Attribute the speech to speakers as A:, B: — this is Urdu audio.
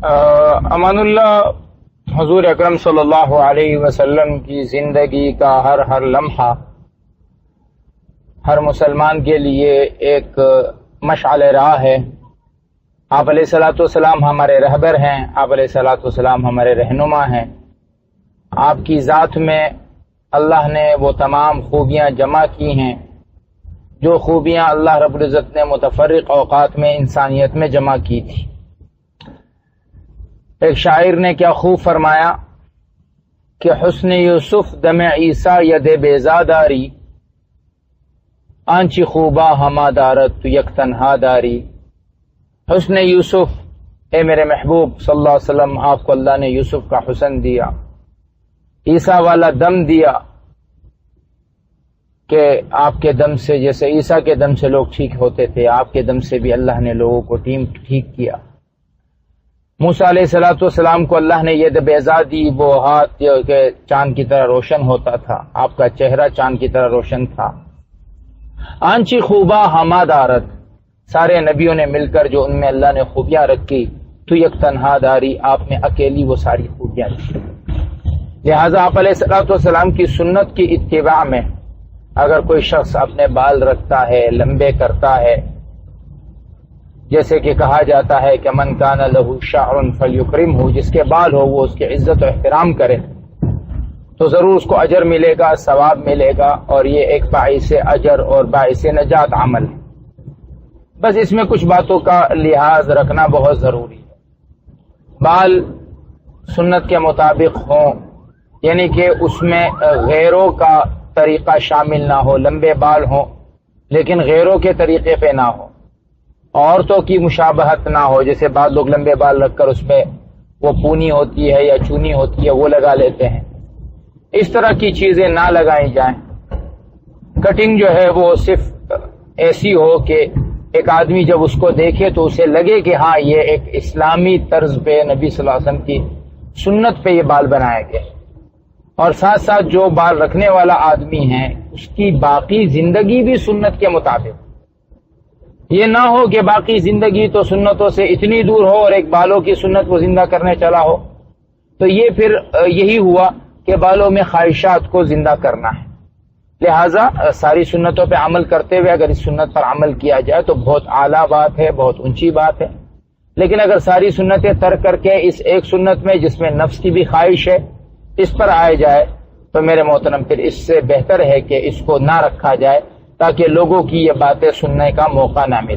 A: امان اللہ حضور اکرم صلی اللہ علیہ وسلم کی زندگی کا ہر لمحہ ہر مسلمان کے لیے ایک مشعل راہ ہے۔ آپ علیہ الصلوۃ والسلام ہمارے رہبر ہیں، آپ علیہ الصلوۃ والسلام ہمارے رہنما ہیں۔ آپ کی ذات میں اللہ نے وہ تمام خوبیاں جمع کی ہیں جو خوبیاں اللہ رب العزت نے متفرق اوقات میں انسانیت میں جمع کی تھی۔ ایک شاعر نے کیا خوب فرمایا کہ حسن یوسف دم عیسیٰ ید بیزاداری، آنچی خوبا ہما دارت تو یک تنہا داری۔ حسن یوسف، اے میرے محبوب صلی اللہ علیہ وسلم، آپ کو اللہ نے یوسف کا حسن دیا، عیسیٰ والا دم دیا کہ آپ کے دم سے جیسے عیسیٰ کے دم سے لوگ ٹھیک ہوتے تھے، آپ کے دم سے بھی اللہ نے لوگوں کو ٹھیک کیا۔ موسیٰ علیہ الصلوۃ والسلام کو اللہ نے ید بیضا دی، وہ ہاتھ کہ چاند کی طرح روشن ہوتا تھا، آپ کا چہرہ چاند کی طرح روشن تھا۔ آنچی خوبا ہما دارت، سارے نبیوں نے مل کر جو ان میں اللہ نے خوبیاں رکھی، تو یک تنہا داری، آپ نے اکیلی وہ ساری خوبیاں رکھی۔ لہذا آپ علیہ الصلوۃ والسلام کی سنت کی اتباع میں اگر کوئی شخص اپنے بال رکھتا ہے، لمبے کرتا ہے، جیسے کہ کہا جاتا ہے کہ من کان لہ شعر فلیکرمہ، جس کے بال ہو وہ اس کی عزت و احترام کرے، تو ضرور اس کو اجر ملے گا، ثواب ملے گا، اور یہ ایک باعث اجر اور باعث نجات عمل ہے۔ بس اس میں کچھ باتوں کا لحاظ رکھنا بہت ضروری ہے۔ بال سنت کے مطابق ہوں، یعنی کہ اس میں غیروں کا طریقہ شامل نہ ہو، لمبے بال ہوں لیکن غیروں کے طریقے پہ نہ ہو، عورتوں کی مشابہت نہ ہو، جیسے بعض لوگ لمبے بال رکھ کر اس پہ وہ پونی ہوتی ہے یا چونی ہوتی ہے وہ لگا لیتے ہیں، اس طرح کی چیزیں نہ لگائی جائیں۔ کٹنگ جو ہے وہ صرف ایسی ہو کہ ایک آدمی جب اس کو دیکھے تو اسے لگے کہ ہاں یہ ایک اسلامی طرز پہ نبی صلی اللہ علیہ وسلم کی سنت پہ یہ بال بنائے گئے، اور ساتھ ساتھ جو بال رکھنے والا آدمی ہے اس کی باقی زندگی بھی سنت کے مطابق، یہ نہ ہو کہ باقی زندگی تو سنتوں سے اتنی دور ہو اور ایک بالوں کی سنت کو زندہ کرنے چلا ہو، تو یہ پھر یہی ہوا کہ بالوں میں خواہشات کو زندہ کرنا ہے۔ لہٰذا ساری سنتوں پہ عمل کرتے ہوئے اگر اس سنت پر عمل کیا جائے تو بہت اعلیٰ بات ہے، بہت اونچی بات ہے، لیکن اگر ساری سنتیں ترک کر کے اس ایک سنت میں جس میں نفس کی بھی خواہش ہے اس پر آئے جائے تو میرے محترم پھر اس سے بہتر ہے کہ اس کو نہ رکھا جائے تاکہ لوگوں کی یہ باتیں سننے کا موقع نہ ملے۔